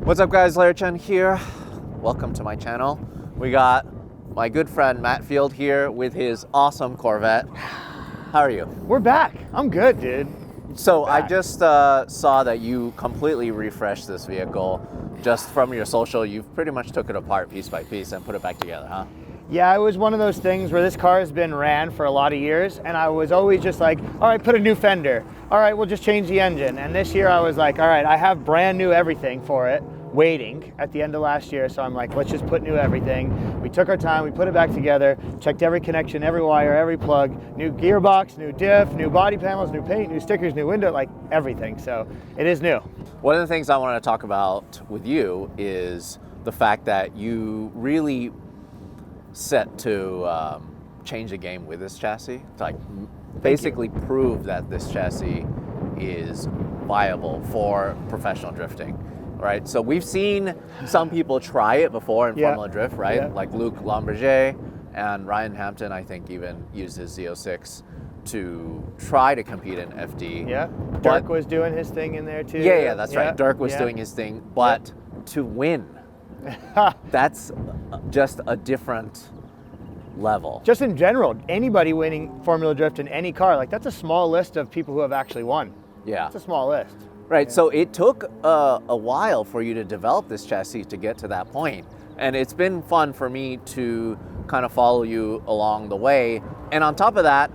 What's up guys, Chen here. Welcome to my channel. We got my good friend Matt Field here with his awesome Corvette. How are you? We're back. I'm good, dude. So I just saw that you completely refreshed this vehicle. Just from your social, you've pretty much took it apart piece by piece and put it back together, huh? Yeah, it was one of those things where this car has been ran for a lot of years, and I was always just like, all right, put a new fender. All right, we'll just change the engine. And this year I was like, all right, I have brand new everything for it, waiting at the end of last year. So I'm like, let's just put new everything. We took our time, we put it back together, checked every connection, every wire, every plug, new gearbox, new diff, new body panels, new paint, new stickers, new window, like everything. So it is new. One of the things I want to talk about with you is the fact that you really set to change the game with this chassis, to like basically prove that this chassis is viable for professional drifting, right? So we've seen some people try it before in Formula Drift, right? Yeah. Like Luke Lomberger and Ryan Hampton, I think, even used his Z06 to try to compete in FD. Yeah, Dirk was doing his thing in there too. Yeah, that's right. Dirk was doing his thing, but to win, that's just a different level. Just in general, anybody winning Formula Drift in any car, like that's a small list of people who have actually won. Yeah. It's a small list. Right, so it took a while for you to develop this chassis to get to that point. And it's been fun for me to kind of follow you along the way. And on top of that,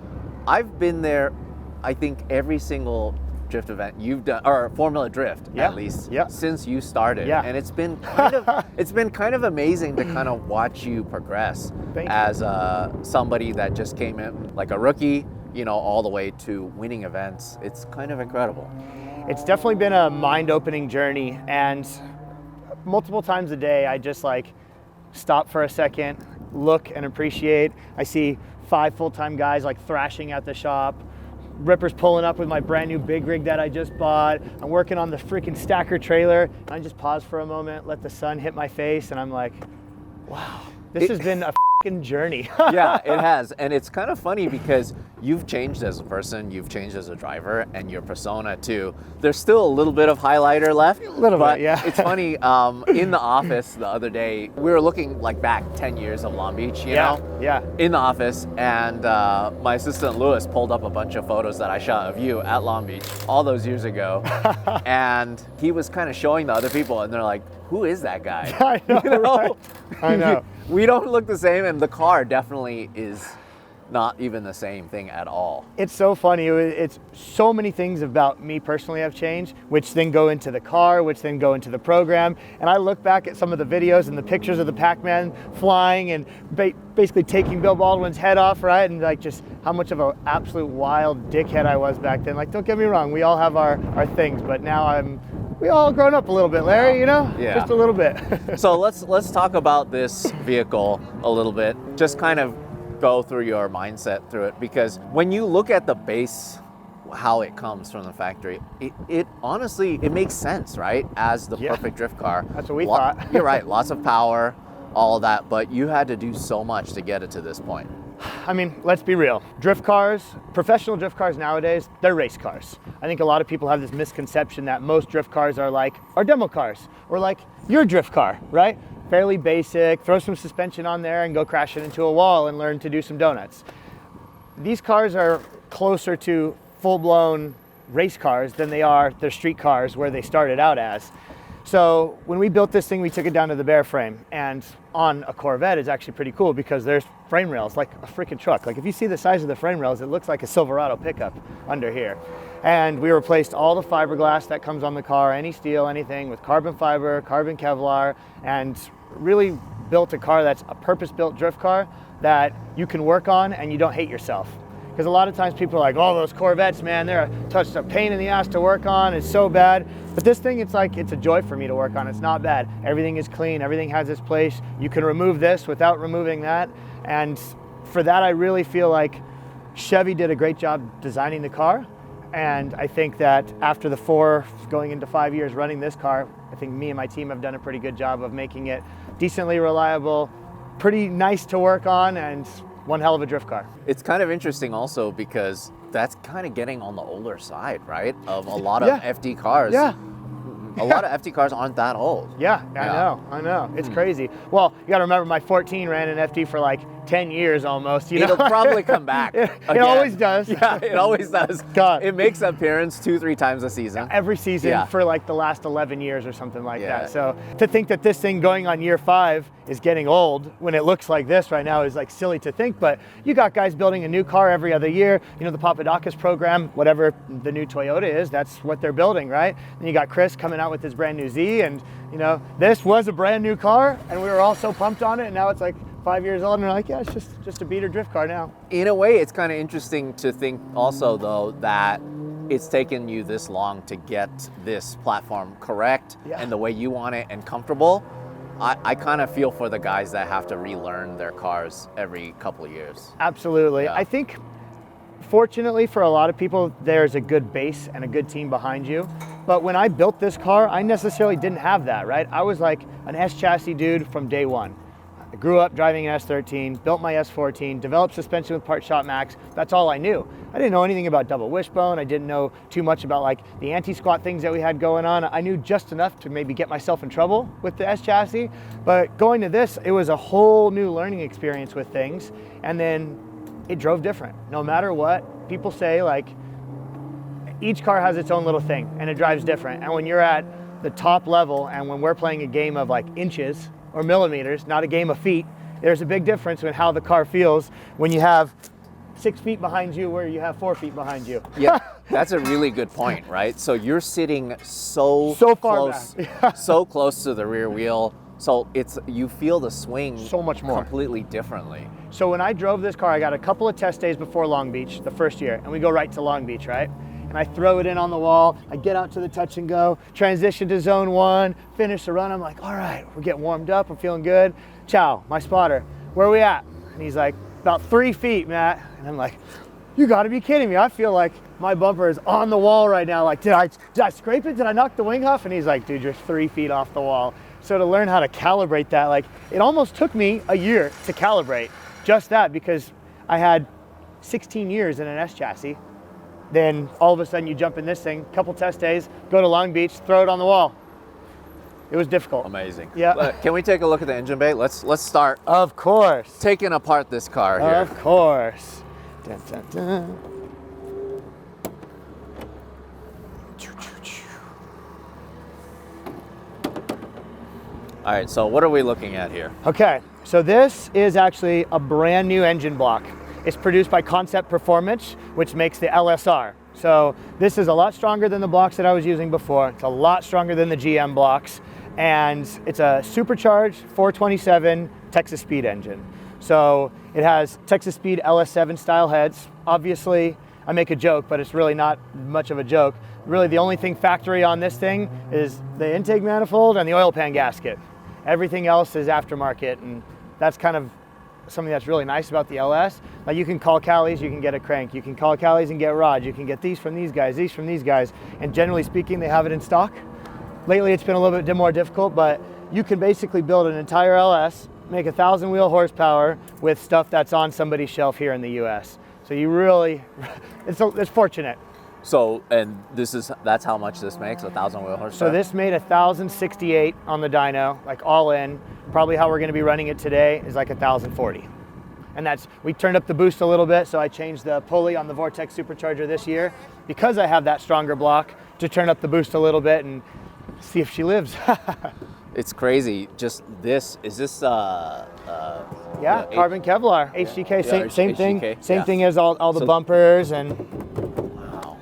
I've been there, I think, every single drift event you've done, or Formula Drift at least, since you started. And it's been kind of it's been kind of amazing to kind of watch you progress as somebody that just came in like a rookie, you know, all the way to winning events. It's kind of incredible. It's definitely been a mind-opening journey, and multiple times a day I just like stop for a second, look and appreciate. I see 5 full-time guys like thrashing at the shop. Ripper's pulling up with my brand new big rig that I just bought. I'm working on the freaking stacker trailer. And I just pause for a moment, let the sun hit my face, and I'm like, wow, this has been a freaking journey. Yeah, it has. And it's kind of funny because you've changed as a person, you've changed as a driver, and your persona too. There's still a little bit of highlighter left. A little bit, yeah. It's funny, in the office the other day, we were looking like back 10 years of Long Beach, you know? Yeah. In the office, and my assistant Lewis pulled up a bunch of photos that I shot of you at Long Beach all those years ago. And he was kind of showing the other people, and they're like, who is that guy? I know, you know? right? I know. We don't look the same, and the car definitely is not even the same thing at all. It's so funny. It's so many things about me personally have changed, which then go into the car, which then go into the program. And I look back at some of the videos and the pictures of the Pac-Man flying and basically taking Bill Baldwin's head off, right? And like just how much of an absolute wild dickhead I was back then. Like, don't get me wrong, we all have our things, but now we all grown up a little bit, Larry, you know? Yeah. Just a little bit. So let's talk about this vehicle a little bit. Just kind of go through your mindset through it, because when you look at the base, how it comes from the factory, it honestly, it makes sense, right? As the perfect drift car. That's what we thought. You're right, lots of power, all of that, but you had to do so much to get it to this point. I mean, let's be real. Drift cars, professional drift cars nowadays, they're race cars. I think a lot of people have this misconception that most drift cars are demo cars, or like your drift car, right? fairly basic, throw some suspension on there and go crash it into a wall and learn to do some donuts. These cars are closer to full-blown race cars than they're street cars where they started out as. So when we built this thing, we took it down to the bare frame, and on a Corvette it's actually pretty cool because there's frame rails like a freaking truck. Like if you see the size of the frame rails, it looks like a Silverado pickup under here. And we replaced all the fiberglass that comes on the car, any steel, anything, with carbon fiber, carbon Kevlar, and really built a car that's a purpose-built drift car that you can work on and you don't hate yourself. Because a lot of times people are like, oh, those Corvettes, man, they're such a pain in the ass to work on, it's so bad. But this thing, it's a joy for me to work on. It's not bad. Everything is clean, everything has its place. You can remove this without removing that. And for that, I really feel like Chevy did a great job designing the car. And I think that after the 4, going into 5 years running this car, I think me and my team have done a pretty good job of making it decently reliable, pretty nice to work on, and one hell of a drift car. It's kind of interesting also because that's kind of getting on the older side, right? Of a lot of FD cars. Yeah. A lot of FD cars aren't that old. Yeah, I know. It's crazy. Well, you gotta remember my 14 ran an FD for like 10 years almost. You know? It'll probably come back. It always does. Yeah, it always does. God. It makes an appearance 2-3 times a season. Every season for like the last 11 years or something like that. So to think that this thing going on year 5 is getting old when it looks like this right now is like silly to think, but you got guys building a new car every other year. You know, the Papadakis program, whatever the new Toyota is, that's what they're building, right? And you got Chris coming out with his brand new Z, and you know, this was a brand new car and we were all so pumped on it, and now it's like 5 years old and we're like, yeah, it's just a beater drift car now. In a way, it's kind of interesting to think also though that it's taken you this long to get this platform correct and the way you want it and comfortable. I kind of feel for the guys that have to relearn their cars every couple of years. Absolutely. Yeah. I think fortunately for a lot of people, there's a good base and a good team behind you. But when I built this car, I necessarily didn't have that, right? I was like an S chassis dude from day one. I grew up driving an S13, built my S14, developed suspension with Part Shop Max. That's all I knew. I didn't know anything about double wishbone. I didn't know too much about like the anti-squat things that we had going on. I knew just enough to maybe get myself in trouble with the S chassis. But going to this, it was a whole new learning experience with things. And then it drove different. No matter what, people say like, each car has its own little thing and it drives different. And when you're at the top level and when we're playing a game of like inches or millimeters, not a game of feet, there's a big difference in how the car feels when you have 6 feet behind you where you have 4 feet behind you. Yeah, that's a really good point, right? So you're sitting so far close, back. so close to the rear wheel. So you feel the swing so much more completely differently. So when I drove this car, I got a couple of test days before Long Beach, the first year, and we go right to Long Beach, right? And I throw it in on the wall, I get out to the touch and go, transition to zone 1, finish the run. I'm like, all right, we're getting warmed up, I'm feeling good. Chow, my spotter, where are we at? And he's like, about 3 feet, Matt. And I'm like, you gotta be kidding me. I feel like my bumper is on the wall right now. Like, did I scrape it? Did I knock the wing off? And he's like, dude, you're 3 feet off the wall. So to learn how to calibrate that, like, it almost took me a year to calibrate just that, because I had 16 years in an S chassis. Then all of a sudden you jump in this thing, couple test days, go to Long Beach, throw it on the wall. It was difficult. Amazing. Yeah. Can we take a look at the engine bay? Let's start. Of course. Taking apart this car here. Of course. Dun, dun, dun. All right, so what are we looking at here? Okay, so this is actually a brand new engine block. It's produced by Concept Performance, which makes the LSR. So this is a lot stronger than the blocks that I was using before. It's a lot stronger than the GM blocks. And it's a supercharged 427 Texas Speed engine. So it has Texas Speed LS7 style heads. Obviously, I make a joke, but it's really not much of a joke. Really, the only thing factory on this thing is the intake manifold and the oil pan gasket. Everything else is aftermarket, and that's kind of something that's really nice about the LS. Like, you can call Callies, you can get a crank. You can call Callies and get rods. You can get these from these guys, these from these guys. And generally speaking, they have it in stock. Lately, it's been a little bit more difficult, but you can basically build an entire LS, make 1,000 wheel horsepower with stuff that's on somebody's shelf here in the US. So you really, it's fortunate. So, and that's how much this makes, 1,000 wheel horsepower? So this made 1,068 on the dyno, like all in. Probably how we're gonna be running it today is like 1,040. And we turned up the boost a little bit, so I changed the pulley on the Vortex supercharger this year because I have that stronger block to turn up the boost a little bit and see if she lives. It's crazy. Just this, is this yeah, carbon Kevlar, HGK, same thing. HGK, Same thing as all the bumpers and. Wow,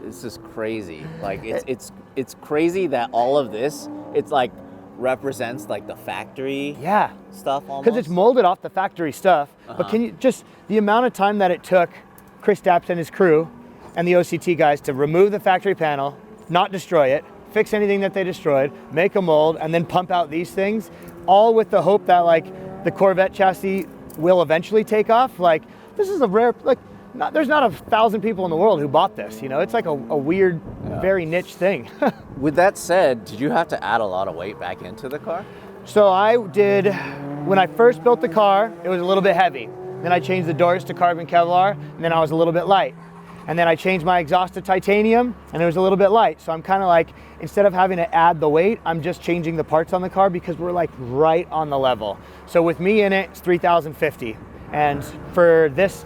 this is crazy. Like it's crazy that all of this, it's like represents like the factory stuff almost. Because it's molded off the factory stuff. But can you just, the amount of time that it took Chris Dapps and his crew and the OCT guys to remove the factory panel, not destroy it, fix anything that they destroyed, make a mold, and then pump out these things, all with the hope that like the Corvette chassis will eventually take off. Like, this is a rare, like, there's not 1,000 people in the world who bought this, you know? It's like a weird, very niche thing. With that said, did you have to add a lot of weight back into the car? So I did, when I first built the car, it was a little bit heavy. Then I changed the doors to carbon Kevlar, and then I was a little bit light. And then I changed my exhaust to titanium, and it was a little bit light. So I'm kind of like, instead of having to add the weight, I'm just changing the parts on the car because we're like right on the level. So with me in it, it's 3,050. And for this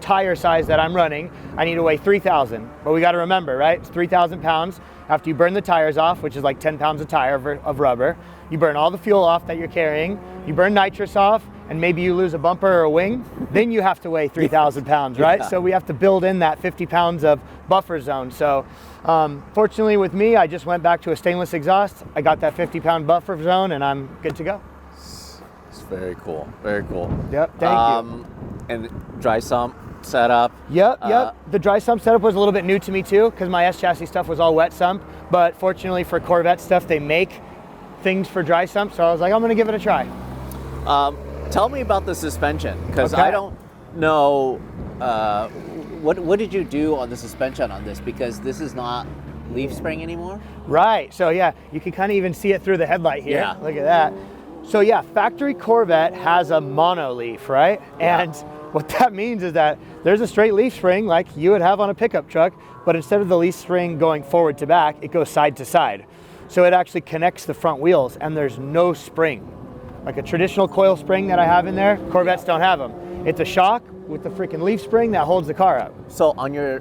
tire size that I'm running, I need to weigh 3,000. But we got to remember, right? It's 3,000 pounds. After you burn the tires off, which is like 10 pounds a tire of rubber, you burn all the fuel off that you're carrying, you burn nitrous off, and maybe you lose a bumper or a wing, then you have to weigh 3,000 pounds, right? So we have to build in that 50 pounds of buffer zone. So fortunately with me, I just went back to a stainless exhaust. I got that 50-pound buffer zone, and I'm good to go. It's very cool, very cool. Yep, thank you. And dry sump setup. Yep. The dry sump setup was a little bit new to me too, because my S chassis stuff was all wet sump. But fortunately for Corvette stuff, they make things for dry sump. So I was like, I'm gonna give it a try. Tell me about the suspension, because I don't know, what did you do on the suspension on this? Because this is not leaf spring anymore? Right, so yeah, you can kind of even see it through the headlight here. Yeah. Look at that. So yeah, factory Corvette has a mono leaf, right? Yeah. And what that means is that there's a straight leaf spring like you would have on a pickup truck, but instead of the leaf spring going forward to back, it goes side to side. So it actually connects the front wheels, and there's no spring. Like a traditional coil spring that I have in there, Corvettes don't have them. It's a shock with the freaking leaf spring that holds the car up. So on your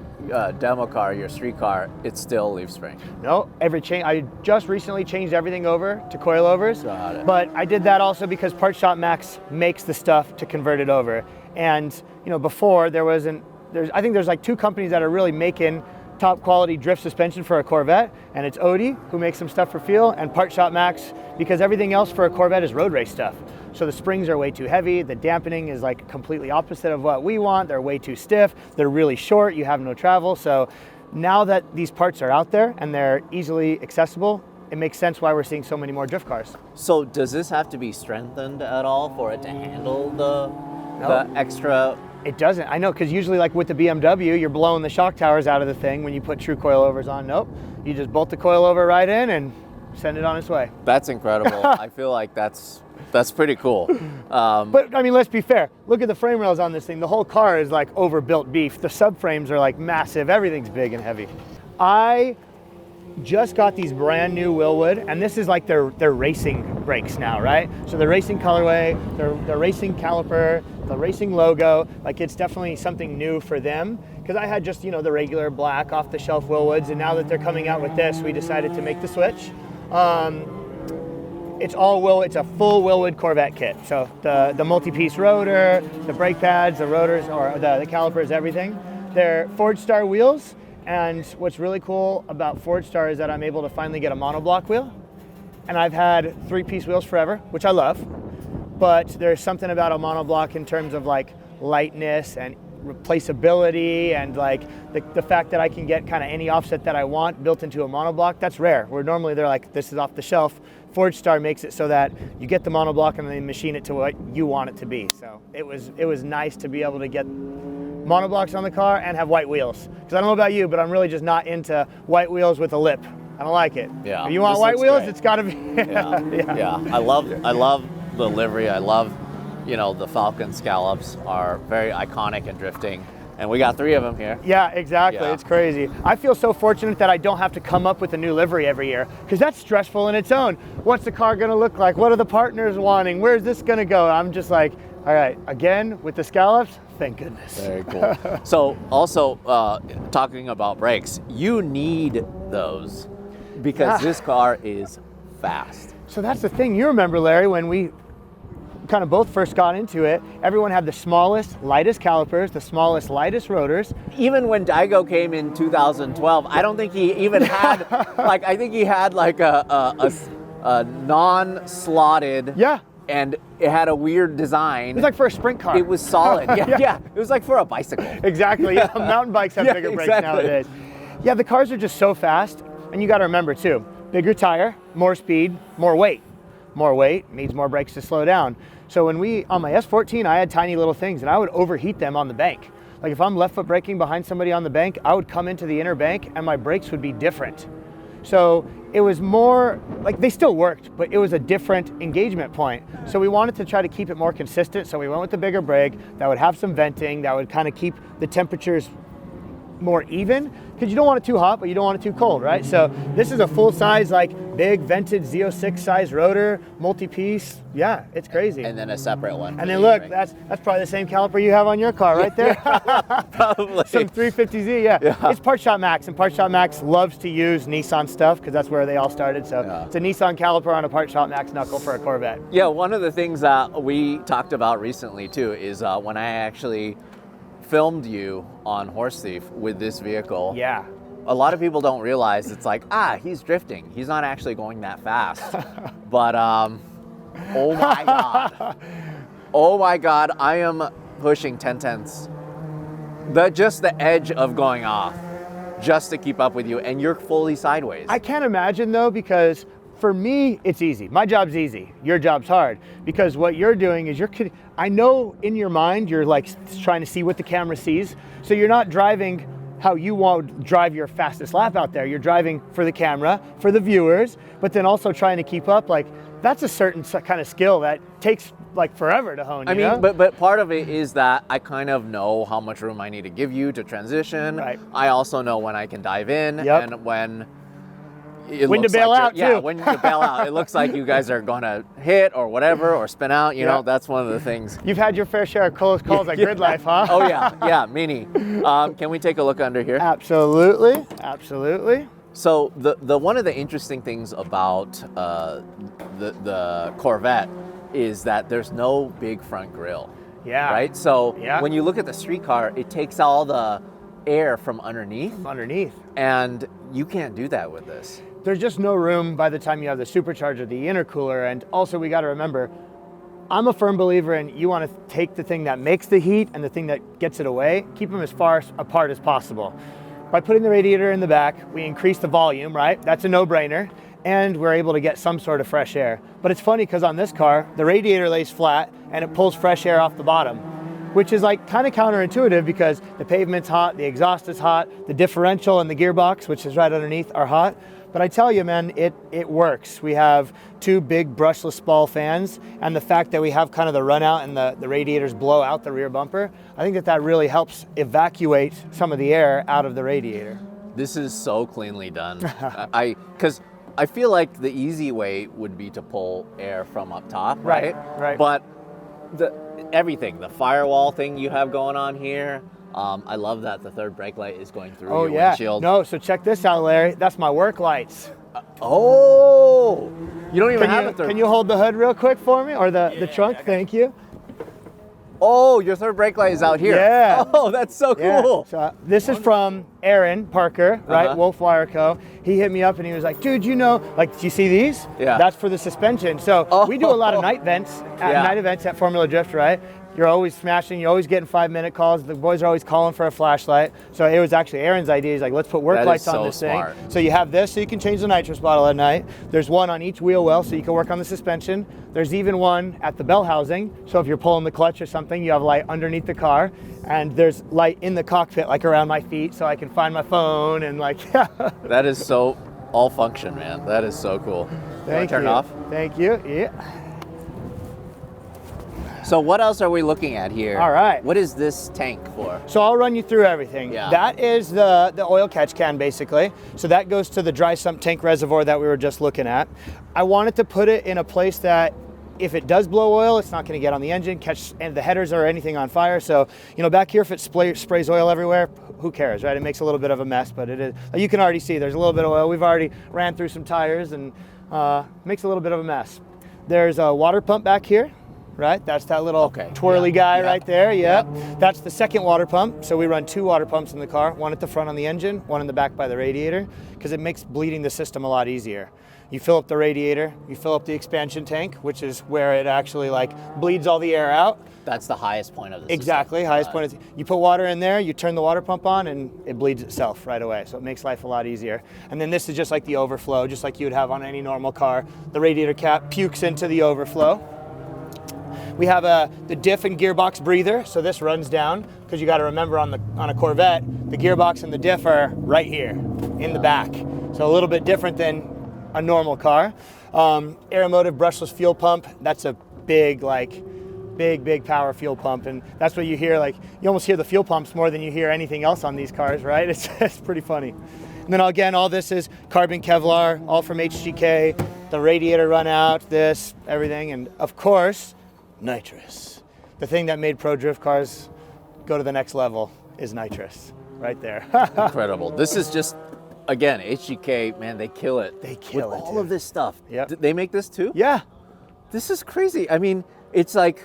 demo car, your street car, it's still leaf spring? No, I just recently changed everything over to coilovers. Got it. But I did that also because Part Shop Max makes the stuff to convert it over. And you know, before I think there's like 2 companies that are really making top quality drift suspension for a Corvette, and it's Odie, who makes some stuff for feel, and Part Shop Max, because everything else for a Corvette is road race stuff. So the springs are way too heavy, the dampening is like completely opposite of what we want, they're way too stiff, they're really short, you have no travel. So now that these parts are out there and they're easily accessible, it makes sense why we're seeing so many more drift cars. So does this have to be strengthened at all for it to handle the extra? It doesn't. I know, because usually like with the BMW, you're blowing the shock towers out of the thing when you put true coilovers on. Nope. You just bolt the coilover right in and send it on its way. That's incredible. I feel like that's pretty cool. But I mean, let's be fair. Look at the frame rails on this thing. The whole car is like overbuilt beef. The subframes are like massive. Everything's big and heavy. I just got these brand new Willwood, and this is like their racing brakes now, right? So the racing colorway, the racing caliper, the racing logo, like it's definitely something new for them. Because I had just, you know, the regular black off the shelf Willwoods, and now that they're coming out with this, we decided to make the switch. It's a full Willwood Corvette kit. So the multi-piece rotor, the brake pads, the rotors, or the calipers, everything. They're Forged Star wheels. And what's really cool about Forged Star is that I'm able to finally get a monoblock wheel. And I've had 3-piece wheels forever, which I love. But there's something about a monoblock in terms of like lightness and replaceability, and like the fact that I can get kind of any offset that I want built into a monoblock. That's rare, where normally they're like, this is off the shelf. Forged Star makes it so that you get the monoblock and then machine it to what you want it to be. So it was nice to be able to get monoblocks on the car and have white wheels. Because I don't know about you, but I'm really just not into white wheels with a lip. I don't like it. Yeah. If you want white wheels, great. it's got to be. Yeah. I love the livery. I love, you know, the Falcon scallops are very iconic in drifting. And we got 3 of them here. Yeah, exactly. Yeah. It's crazy. I feel so fortunate that I don't have to come up with a new livery every year, because that's stressful in its own. What's the car going to look like? What are the partners wanting? Where's this going to go? I'm just like, all right, again, with the scallops, thank goodness. Very cool. So also, talking about brakes, you need those because this car is fast. So that's the thing. You remember, Larry, when we kind of both first got into it, everyone had the smallest, lightest calipers, the smallest, lightest rotors. Even when Daigo came in 2012, I don't think he even had, like, I think he had like a non-slotted. Yeah. And it had a weird design. It was like for a sprint car. It was solid. Yeah. It was like for a bicycle. Exactly. Yeah. Mountain bikes have bigger brakes nowadays. Yeah, the cars are just so fast. And you got to remember too, bigger tire, more speed, more weight. More weight means more brakes to slow down. So when on my S14, I had tiny little things and I would overheat them on the bank. Like if I'm left foot braking behind somebody on the bank, I would come into the inner bank and my brakes would be different. So it was more, like they still worked, but it was a different engagement point. So we wanted to try to keep it more consistent. So we went with the bigger brake that would have some venting, that would kind of keep the temperatures more even, because you don't want it too hot, but you don't want it too cold, right? So this is a full size, like big vented Z06 size rotor, multi-piece. Yeah, it's crazy. And then a separate one. And then look, that's probably the same caliper you have on your car right there. Probably. Some 350Z, yeah. It's Part Shop Max, and Part Shop Max loves to use Nissan stuff because that's where they all started. So it's a Nissan caliper on a Part Shop Max knuckle for a Corvette. Yeah, one of the things that we talked about recently too is when I actually filmed you on Horse Thief with this vehicle. Yeah. A lot of people don't realize it's like, he's drifting. He's not actually going that fast. But, oh my God. Oh my God, I am pushing 10 tenths. Just the edge of going off just to keep up with you, and you're fully sideways. I can't imagine though, because for me, it's easy. My job's easy. Your job's hard, because what you're doing is I know in your mind, you're like trying to see what the camera sees. So you're not driving how you want to drive your fastest lap out there. You're driving for the camera, for the viewers, but then also trying to keep up. Like that's a certain kind of skill that takes like forever to hone. I mean, but part of it is that I kind of know how much room I need to give you to transition. Right. I also know when I can dive in and when to bail out too. Yeah, when to bail out. It looks like you guys are going to hit or whatever or spin out. You know, that's one of the things. You've had your fair share of close calls at Grid Life, huh? Oh yeah, Mini. Can we take a look under here? Absolutely, absolutely. So the one of the interesting things about the Corvette is that there's no big front grille. Yeah. Right. So when you look at the street car, it takes all the air from underneath. And you can't do that with this. There's just no room by the time you have the supercharger, the intercooler, and also we got to remember, I'm a firm believer in you want to take the thing that makes the heat and the thing that gets it away, keep them as far apart as possible. By putting the radiator in the back, we increase the volume, right? That's a no-brainer, and we're able to get some sort of fresh air. But it's funny because on this car, the radiator lays flat and it pulls fresh air off the bottom, which is like kind of counterintuitive because the pavement's hot, the exhaust is hot, the differential and the gearbox, which is right underneath, are hot. But I tell you, man, it works. We have 2 big brushless ball fans, and the fact that we have kind of the run out and the radiators blow out the rear bumper, I think that really helps evacuate some of the air out of the radiator. This is so cleanly done. Because I feel like the easy way would be to pull air from up top, right? Right. But everything, the firewall thing you have going on here, I love that the third brake light is going through your windshield. No, so check this out, Larry. That's my work lights. You don't even have a third. Can you hold the hood real quick for me, or the trunk? Thank you. Oh, your third brake light is out here. Yeah. Oh, that's so cool. So this is from Aaron Parker, right? Wolf Wire Co. He hit me up and he was like, dude, you know, like, do you see these? Yeah. That's for the suspension. So we do a lot of night events at Formula Drift, right? You're always smashing, you're always getting 5-minute calls. The boys are always calling for a flashlight. So it was actually Aaron's idea. He's like, let's put work lights on this thing. So you have this so you can change the nitrous bottle at night. There's one on each wheel well so you can work on the suspension. There's even one at the bell housing. So if you're pulling the clutch or something, you have light underneath the car. And there's light in the cockpit, like around my feet, so I can find my phone and like, That is so all function, man. That is so cool. Thank you. Turn it off? Thank you. Yeah. So what else are we looking at here? All right. What is this tank for? So I'll run you through everything. Yeah. That is the oil catch can, basically. So that goes to the dry sump tank reservoir that we were just looking at. I wanted to put it in a place that if it does blow oil, it's not going to get on the engine, catch the headers or anything on fire. So, back here, if it sprays oil everywhere, who cares, right? It makes a little bit of a mess, but it is. You can already see there's a little bit of oil. We've already ran through some tires and makes a little bit of a mess. There's a water pump back here. Right, that's that little twirly guy right there. Yep. That's the second water pump. So we run 2 water pumps in the car, one at the front on the engine, one in the back by the radiator, because it makes bleeding the system a lot easier. You fill up the radiator, you fill up the expansion tank, which is where it actually bleeds all the air out. That's the highest point of the system. Exactly, highest point. You put water in there, you turn the water pump on, and it bleeds itself right away. So it makes life a lot easier. And then this is just like the overflow, just like you would have on any normal car. The radiator cap pukes into the overflow. We have the diff and gearbox breather, so this runs down, because you got to remember on a Corvette, the gearbox and the diff are right here in the back. So a little bit different than a normal car. Aeromotive brushless fuel pump, that's a big power fuel pump, and that's what you hear, you almost hear the fuel pumps more than you hear anything else on these cars, right? It's pretty funny. And then again, all this is carbon Kevlar, all from HGK, the radiator run out, this, everything, and of course, nitrous. The thing that made pro drift cars go to the next level is nitrous, right there. Incredible. This is just, again, HGK, man, they kill it. They kill with it, all dude. of this stuff. Yep. They make this too? Yeah. This is crazy. I mean, it's like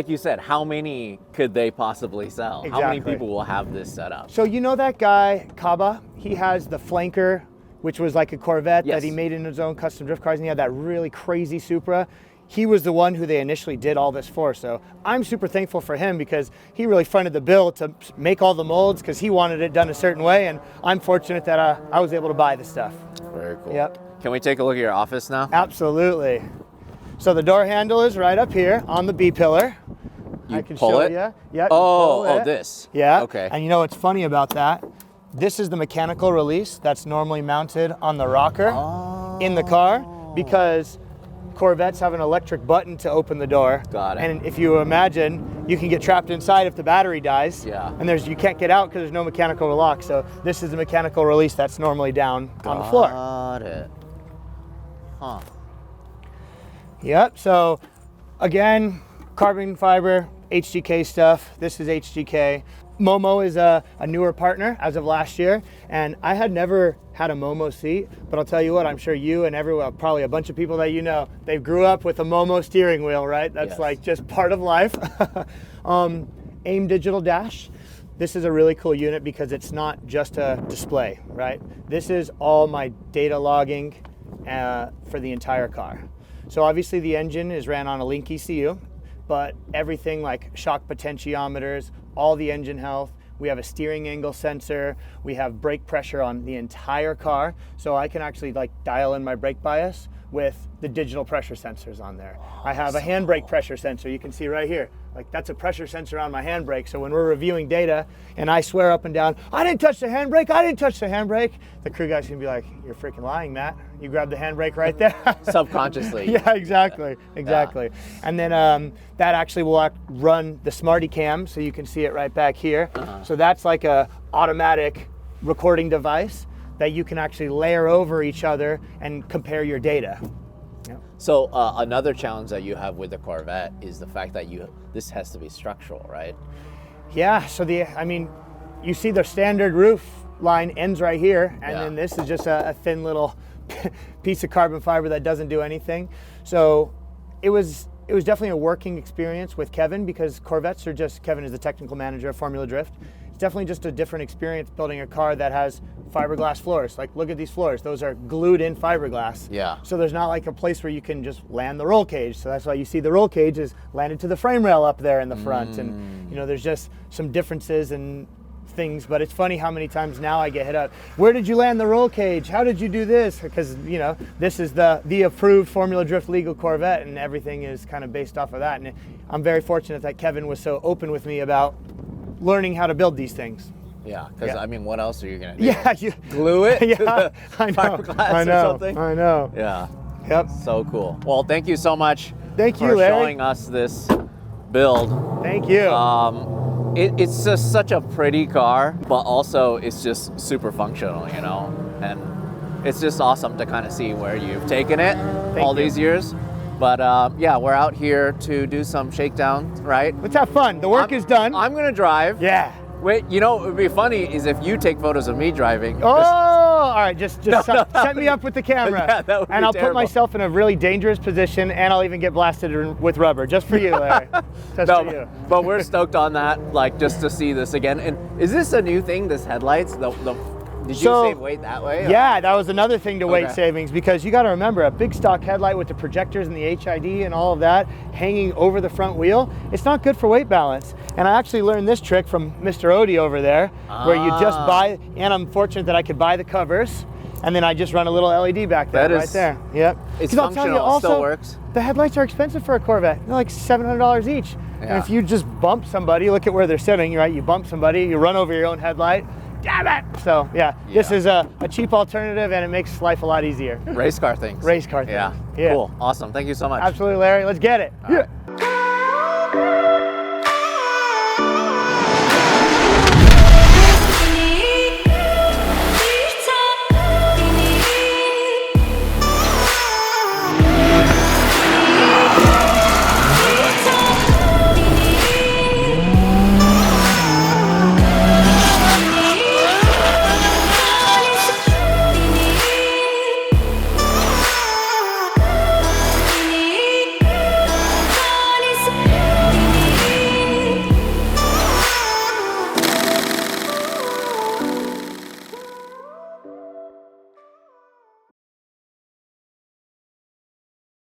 you said, how many could they possibly sell? Exactly. How many people will have this set up? So that guy, Kapper, he has the Flanker, which was like a Corvette that he made in his own custom drift cars, and he had that really crazy Supra. He was the one who they initially did all this for. So I'm super thankful for him, because he really fronted the bill to make all the molds, because he wanted it done a certain way. And I'm fortunate that I was able to buy the stuff. Very cool. Yep. Can we take a look at your office now? Absolutely. So the door handle is right up here on the B pillar. I can pull show it? you. Yeah. Oh, this. Yeah. Okay. And what's funny about that? This is the mechanical release that's normally mounted on the rocker in the car, because Corvettes have an electric button to open the door. Got it. And if you imagine, you can get trapped inside if the battery dies. Yeah. And you can't get out because there's no mechanical lock. So this is the mechanical release that's normally down on the floor. Got it. Huh. Yep. So again, carbon fiber, HGK stuff. This is HGK. Momo is a newer partner as of last year, and I had never had a Momo seat, but I'll tell you what, I'm sure you and everyone, probably a bunch of people that they grew up with a Momo steering wheel, right? That's just part of life. AIM digital dash. This is a really cool unit because it's not just a display, right? This is all my data logging for the entire car. So obviously the engine is ran on a Link ECU, but everything like shock potentiometers, all the engine health, we have a steering angle sensor, we have brake pressure on the entire car, so I can actually dial in my brake bias with the digital pressure sensors on there. I have a handbrake pressure sensor, you can see right here. That's a pressure sensor on my handbrake, so when we're reviewing data and I swear up and down, I didn't touch the handbrake, I didn't touch the handbrake, the crew guy's gonna be like, you're freaking lying, Matt. You grabbed the handbrake right there. Subconsciously. Yeah, exactly. Yeah. And then that actually will run the Smarty Cam, so you can see it right back here. So that's like a automatic recording device that you can actually layer over each other and compare your data. So another challenge that you have with the Corvette is the fact that this has to be structural, right? Yeah, so you see the standard roof line ends right here, and then this is just a thin little piece of carbon fiber that doesn't do anything. So it was definitely a working experience with Kevin, because Corvettes are Kevin is the technical manager of Formula Drift. It's definitely just a different experience building a car that has fiberglass floors. Look at these floors. Those are glued in fiberglass. Yeah. So there's not a place where you can just land the roll cage. So that's why you see the roll cage is landed to the frame rail up there in the front. And there's just some differences and things, but it's funny how many times now I get hit up. Where did you land the roll cage? How did you do this? Because this is the approved Formula Drift legal Corvette, and everything is kind of based off of that. And I'm very fortunate that Kevin was so open with me about learning how to build these things. Yeah, because what else are you gonna do? Yeah, glue it to the I know, fiberglass or something? I know. Yeah. Yep. So cool. Well, thank you so much. Thank you, for Larry. showing us this build. Thank you. It's just such a pretty car, but also it's just super functional, you know? And it's just awesome to kind of see where you've taken it all these years. But yeah, we're out here to do some shakedowns, right? Let's have fun. The work is done. I'm gonna drive. Yeah. Wait, you know, it would be funny is if you take photos of me driving. Oh, all right, just set me up with the camera. Yeah, that would be and I'll terrible. put myself in a really dangerous position, and I'll even get blasted with rubber, just for you, Larry. Just for you. But we're stoked on that, like just to see this again. And is this a new thing, this headlights? Did you save weight that way? Yeah, that was another thing to weight Okay. savings, because you got to remember, a big stock headlight with the projectors and the HID and all of that hanging over the front wheel, it's not good for weight balance. And I actually learned this trick from Mr. Odie over there, where you just buy, and I'm fortunate that I could buy the covers, and then I just run a little LED back there, right there. Yep. It's 'Cause I'll tell you functional, also, still works. the headlights are expensive for a Corvette. They're like $700 each. Yeah. And if you just bump somebody, look at where they're sitting, right? You bump somebody, you run over your own headlight. Damn it! So yeah, this is a cheap alternative, and it makes life a lot easier. Race car things. Race car things. Yeah. Cool. Awesome. Thank you so much. Absolutely, Larry. Let's get it. All right.